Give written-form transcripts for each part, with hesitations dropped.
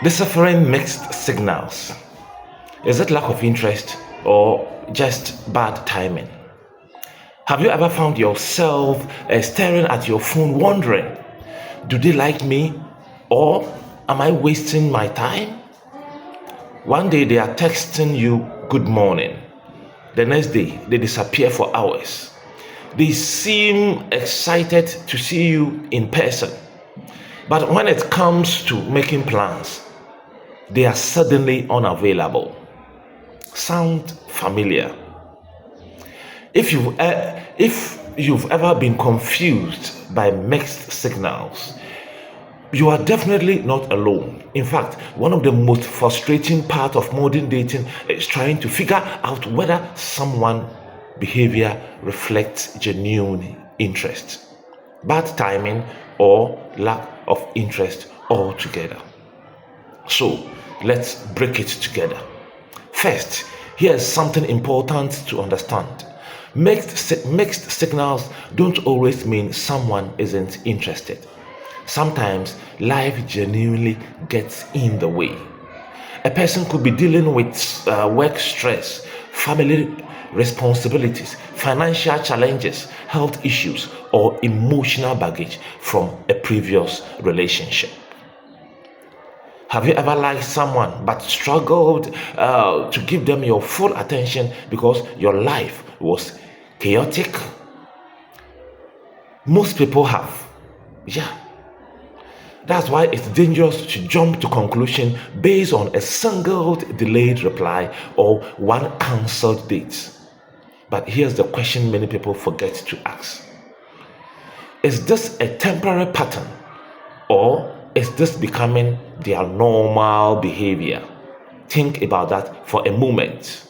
Deciphering mixed signals. Is it lack of interest or just bad timing? Have you ever found yourself staring at your phone wondering, do they like me or am I wasting my time? One day they are texting you good morning. The next day they disappear for hours. They seem excited to see you in person. But when it comes to making plans, they are suddenly unavailable. Sound familiar? If you've ever been confused by mixed signals, you are definitely not alone. In fact, one of the most frustrating parts of modern dating is trying to figure out whether someone's behavior reflects genuine interest, bad timing, or lack of interest altogether. So let's break it together. First, here's something important to understand. Mixed signals don't always mean someone isn't interested. Sometimes life genuinely gets in the way. A person could be dealing with work stress, family responsibilities, financial challenges, health issues, or emotional baggage from a previous relationship. Have you ever liked someone but struggled to give them your full attention because your life was chaotic? Most people have. Yeah. That's why it's dangerous to jump to conclusion based on a single delayed reply or one cancelled date. But here's the question many people forget to ask. Is this a temporary pattern or is this becoming their normal behavior? Think about that for a moment.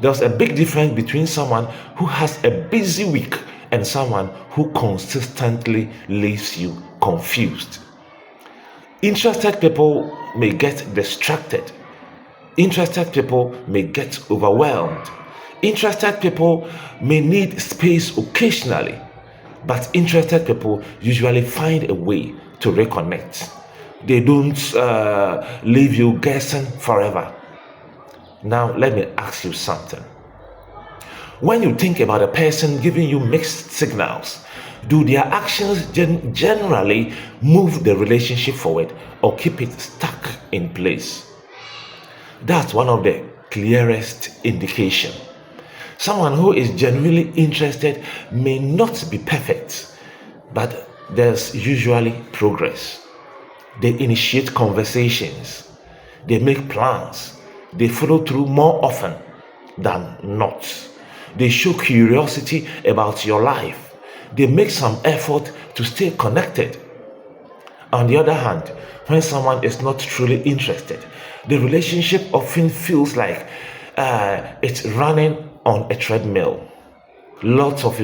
There's a big difference between someone who has a busy week and someone who consistently leaves you confused. Interested people may get distracted. Interested people may get overwhelmed. Interested people may need space occasionally, but interested people usually find a way to reconnect. They don't leave you guessing forever. Now, let me ask you something. When you think about a person giving you mixed signals, do their actions generally move the relationship forward or keep it stuck in place? That's one of the clearest indication. Someone who is genuinely interested may not be perfect, but there's usually progress. They initiate conversations, they make plans, they follow through more often than not. They show curiosity about your life. They make some effort to stay connected. On the other hand, when someone is not truly interested, the relationship often feels like it's running on a treadmill. Lots of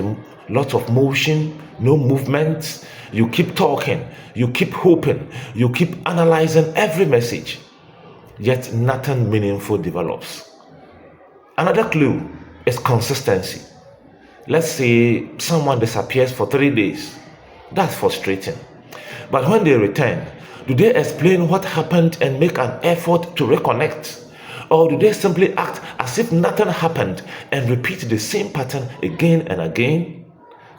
lots of motion, no movement. You keep talking, you keep hoping, you keep analyzing every message, yet nothing meaningful develops. Another clue is consistency. Let's say someone disappears for 3 days. That's frustrating. But when they return, do they explain what happened and make an effort to reconnect? Or do they simply act as if nothing happened and repeat the same pattern again and again?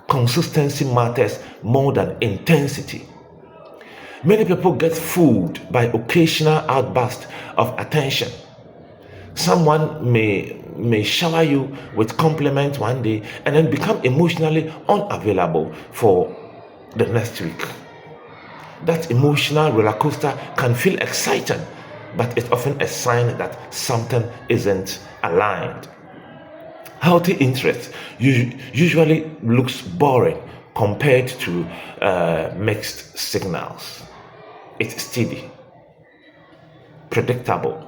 Consistency matters more than intensity. Many people get fooled by occasional outbursts of attention. Someone may shower you with compliments one day and then become emotionally unavailable for the next week. That emotional roller coaster can feel exciting, but it's often a sign that something isn't aligned. Healthy interest usually looks boring compared to mixed signals. It's steady, predictable,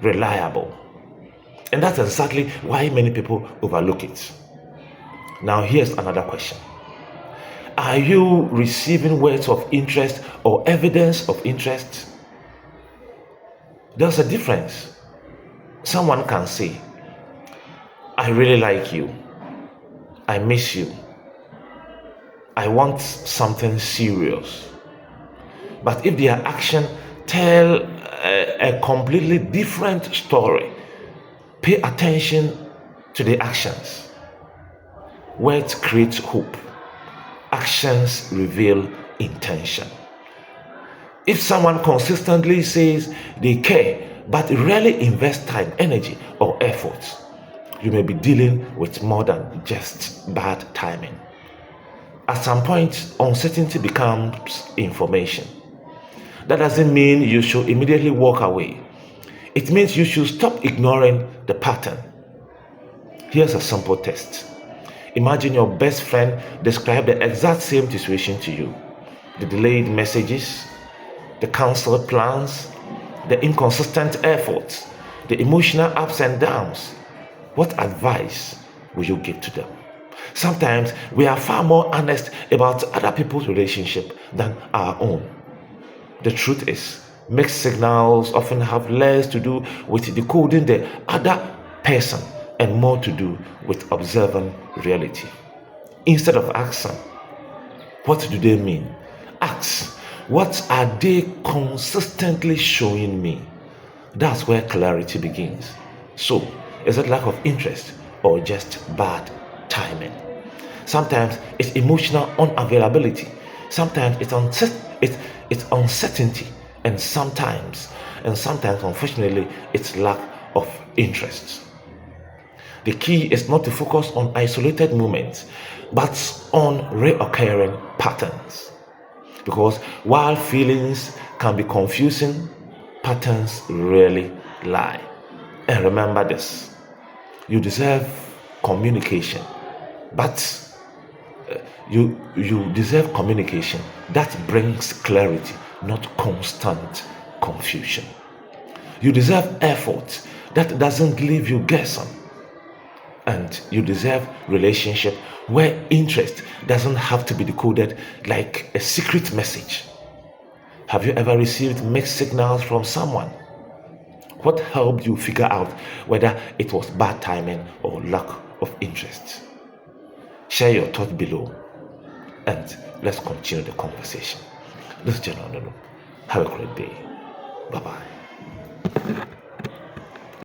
reliable. And that's exactly why many people overlook it. Now, here's another question. Are you receiving words of interest or evidence of interest? There's a difference. Someone can say, I really like you. I miss you. I want something serious. But if their action tell a completely different story. Pay attention to the actions. Words create hope. Actions reveal intention. If someone consistently says they care but rarely invest time, energy, or effort, you may be dealing with more than just bad timing. At some point, uncertainty becomes information. That doesn't mean you should immediately walk away. It means you should stop ignoring the pattern. Here's a simple test. Imagine your best friend describe the exact same situation to you. The delayed messages, the cancelled plans, the inconsistent efforts, the emotional ups and downs. What advice will you give to them? Sometimes we are far more honest about other people's relationship than our own. The truth is, mixed signals often have less to do with decoding the other person and more to do with observing reality. Instead of asking, what do they mean? Ask, what are they consistently showing me? That's where clarity begins. So, is it lack of interest or just bad timing? Sometimes it's emotional unavailability. Sometimes it's uncertainty. And sometimes, unfortunately, it's lack of interest. The key is not to focus on isolated moments, but on reoccurring patterns. Because while feelings can be confusing, patterns rarely lie. And remember this, you deserve communication, but you deserve communication that brings clarity, not constant confusion. You deserve effort that doesn't leave you guessing. And you deserve relationship where interest doesn't have to be decoded like a secret message. Have you ever received mixed signals from someone? What helped you figure out whether it was bad timing or lack of interest? Share your thoughts below and let's continue the conversation. This is General Nunu. Have a great day. Bye bye.